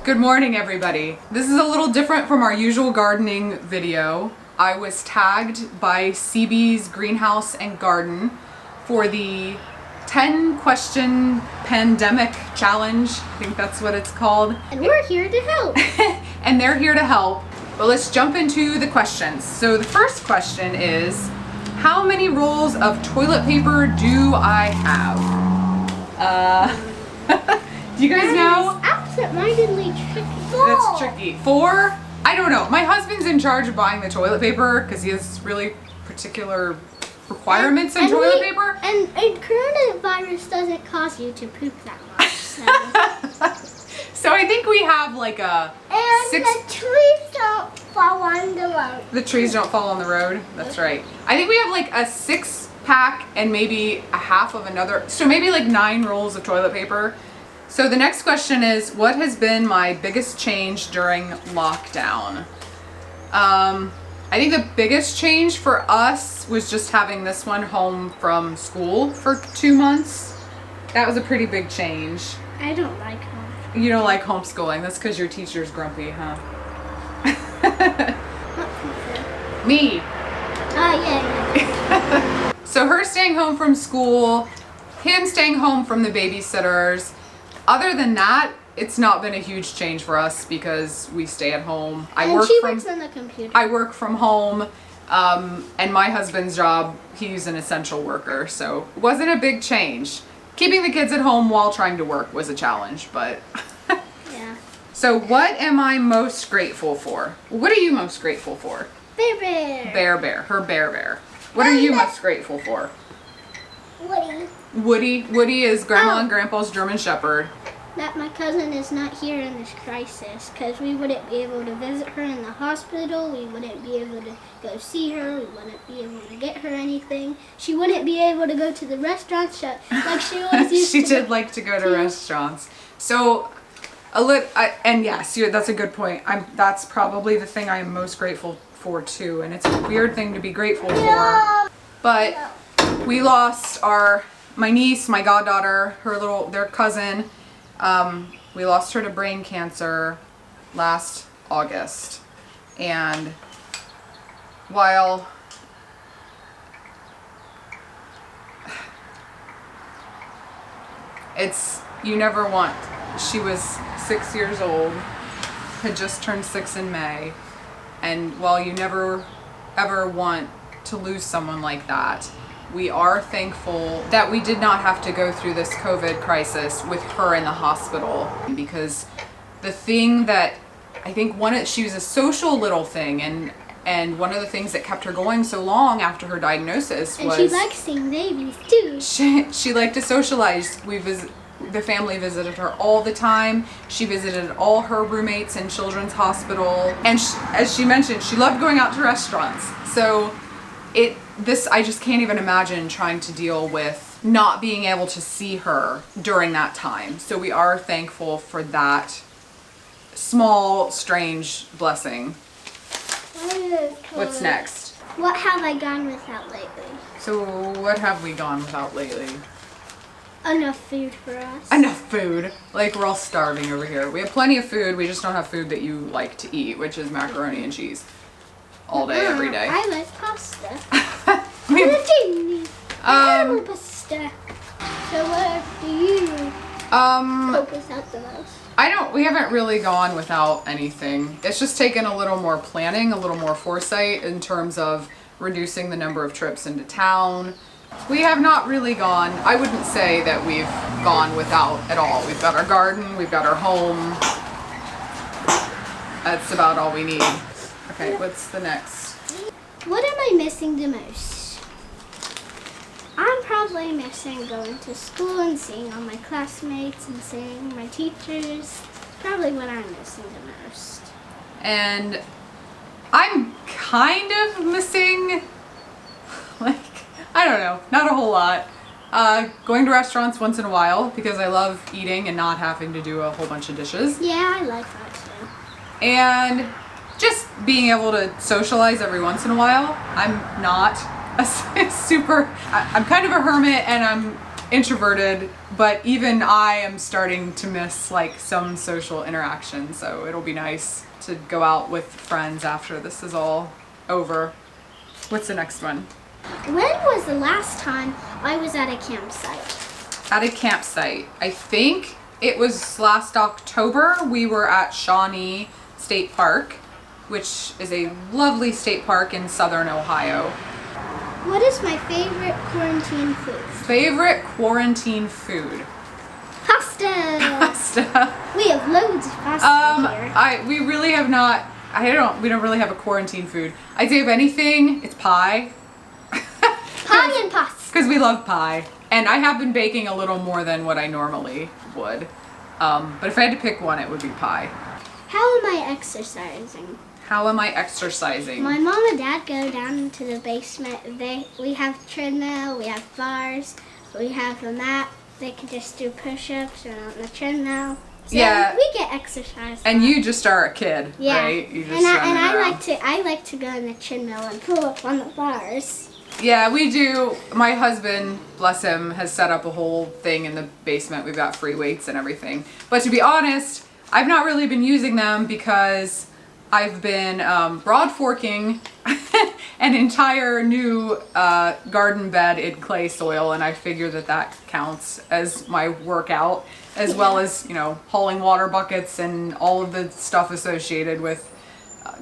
Good morning, everybody. This is a little different from our usual gardening video. I was tagged by CB's Greenhouse and Garden for the 10 question pandemic challenge. I think that's what it's called. And we're here to help. And they're here to help. But let's jump into the questions. So the first question is, how many rolls of toilet paper do I have? Do you guys know? It's absent-mindedly tricky. That's tricky. 4? I don't know. My husband's in charge of buying the toilet paper because he has really particular requirements in toilet paper. And coronavirus doesn't cause you to poop that much. So I think we have like a and 6. The trees don't fall on the road. The trees don't fall on the road. That's right. I think we have like a 6-pack and maybe a half of another. So maybe like 9 rolls of toilet paper. So the next question is, what has been my biggest change during lockdown? I think the biggest change for us was just having this one home from school for 2 months. That was a pretty big change. I don't like homeschooling. You don't like homeschooling. That's because your teacher's grumpy, huh? Me. Yeah. So her staying home from school, him staying home from the babysitters. Other than that, it's not been a huge change for us because we stay at home. Works on the computer. I work from home, and my husband's job, he's an essential worker, so it wasn't a big change. Keeping the kids at home while trying to work was a challenge, but... Yeah. So what am I most grateful for? What are you most grateful for? Bear Bear. Bear Bear. Her Bear Bear. What are you most grateful for? Woody. Woody is Grandma and Grandpa's German Shepherd. That my cousin is not here in this crisis because we wouldn't be able to visit her in the hospital. We wouldn't be able to go see her. We wouldn't be able to get her anything. She wouldn't be able to go to the restaurants like she always used She to. did like to go to restaurants. So, and yes, that's a good point. That's probably the thing I am most grateful for too. And it's a weird thing to be grateful for. But we lost my niece, my goddaughter, their cousin. We lost her to brain cancer last August. And while you never want, she was 6 years old, had just turned 6 in May. And while you never ever want to lose someone like that, we are thankful that we did not have to go through this COVID crisis with her in the hospital, because the thing that I think she was a social little thing, and one of the things that kept her going so long after her diagnosis was... And she likes seeing babies too. She liked to socialize. The family visited her all the time. She visited all her roommates in Children's Hospital. And as she mentioned, she loved going out to restaurants. So I just can't even imagine trying to deal with not being able to see her during that time. So we are thankful for that small, strange blessing. What's next? What have I gone without lately? So what have we gone without lately? Enough food for us. Enough food. Like, we're all starving over here. We have plenty of food. We just don't have food that you like to eat, which is macaroni and cheese. All day, every day. I like pasta. Pasta. So what do you focus out the most? We haven't really gone without anything. It's just taken a little more planning, a little more foresight in terms of reducing the number of trips into town. We have not really gone, I wouldn't say that we've gone without at all. We've got our garden, we've got our home. That's about all we need. Okay, what's the next? What am I missing the most? I'm probably missing going to school and seeing all my classmates and seeing my teachers. Probably what I'm missing the most. And I'm kind of missing, I don't know, not a whole lot. Going to restaurants once in a while because I love eating and not having to do a whole bunch of dishes. Yeah, I like that too. And just being able to socialize every once in a while. I'm not a I'm kind of a hermit, and introverted, but even I am starting to miss like some social interaction. So it'll be nice to go out with friends after this is all over. What's the next one? When was the last time I was at a campsite? At a campsite. I think it was last October. We were at Shawnee State Park, which is a lovely state park in southern Ohio. What is my favorite quarantine food? Favorite quarantine food? Pasta! Pasta. We have loads of pasta here. We really have not, we don't really have a quarantine food. I'd say if anything, it's pie. Pie and pasta. Because we love pie. And I have been baking a little more than what I normally would. But if I had to pick one, it would be pie. How am I exercising? How am I exercising? My mom and dad go down into the basement. We have treadmill, we have bars, we have a mat. They can just do push-ups and on the treadmill. So yeah, we get exercise. And you just are a kid, yeah. Right? You just I like to go on the treadmill and pull up on the bars. Yeah, we do. My husband, bless him, has set up a whole thing in the basement. We've got free weights and everything. But to be honest, I've not really been using them because I've been broad forking an entire new garden bed in clay soil, and I figure that counts as my workout, as well as, you know, hauling water buckets and all of the stuff associated with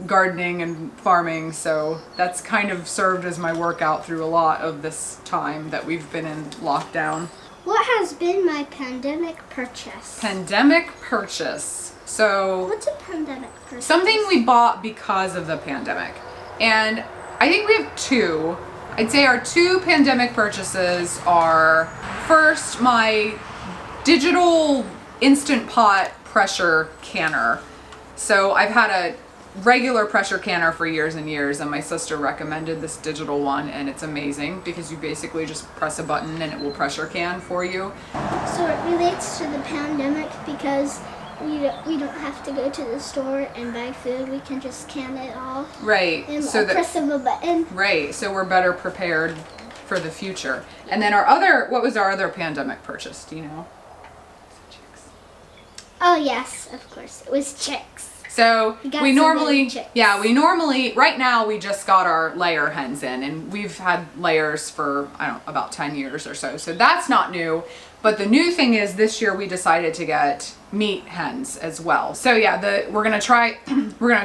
gardening and farming. So that's kind of served as my workout through a lot of this time that we've been in lockdown. What has been my pandemic purchase? Pandemic purchase. So what's a pandemic purchase? Something we bought because of the pandemic. And I think we have two. I'd say our two pandemic purchases are, first, my digital Instant Pot pressure canner. So I've had a regular pressure canner for years and years, and my sister recommended this digital one, and it's amazing because you basically just press a button and it will pressure can for you. So it relates to the pandemic because we don't have to go to the store and buy food. We can just can it all. Right. And so press of a button. Right. So we're better prepared for the future. And then what was our other pandemic purchase? Do you know? Oh yes, of course. It was chicks. So we normally, chicks. Right now we just got our layer hens in, and we've had layers for, I don't know, about 10 years or so. So that's not new. But the new thing is this year we decided to get meat hens as well. So yeah, we're gonna try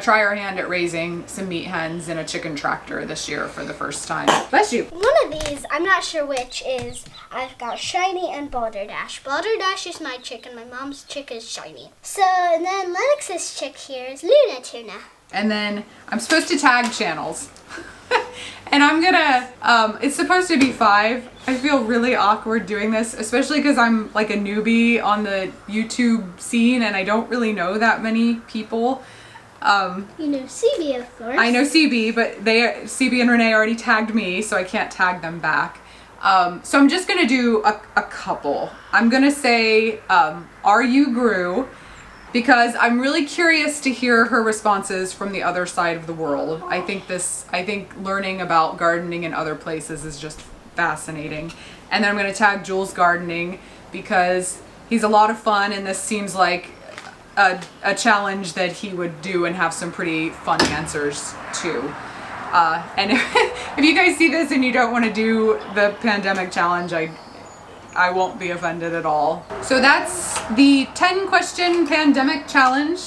our hand at raising some meat hens in a chicken tractor this year for the first time. Bless you. One of these, I'm not sure which, is I've got Shiny and Balderdash. Balderdash is my chick and my mom's chick is Shiny. So and then Lennox's chick here is Luna Tuna. And then I'm supposed to tag channels. And I'm gonna, it's supposed to be 5. I feel really awkward doing this, especially because I'm like a newbie on the YouTube scene and I don't really know that many people. You know CB, of course. I know CB, but CB and Renee already tagged me, so I can't tag them back. So I'm just gonna do a couple. I'm gonna say, are you Gru? Because I'm really curious to hear her responses from the other side of the world. I think learning about gardening in other places is just fascinating. And then I'm gonna tag Jules Gardening because he's a lot of fun and this seems like a challenge that he would do and have some pretty fun answers to. And if you guys see this and you don't wanna do the pandemic challenge, I won't be offended at all. So that's the 10 question pandemic challenge.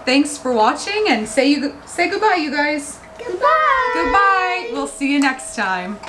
Thanks for watching and say goodbye, you guys. Goodbye. Goodbye. We'll see you next time.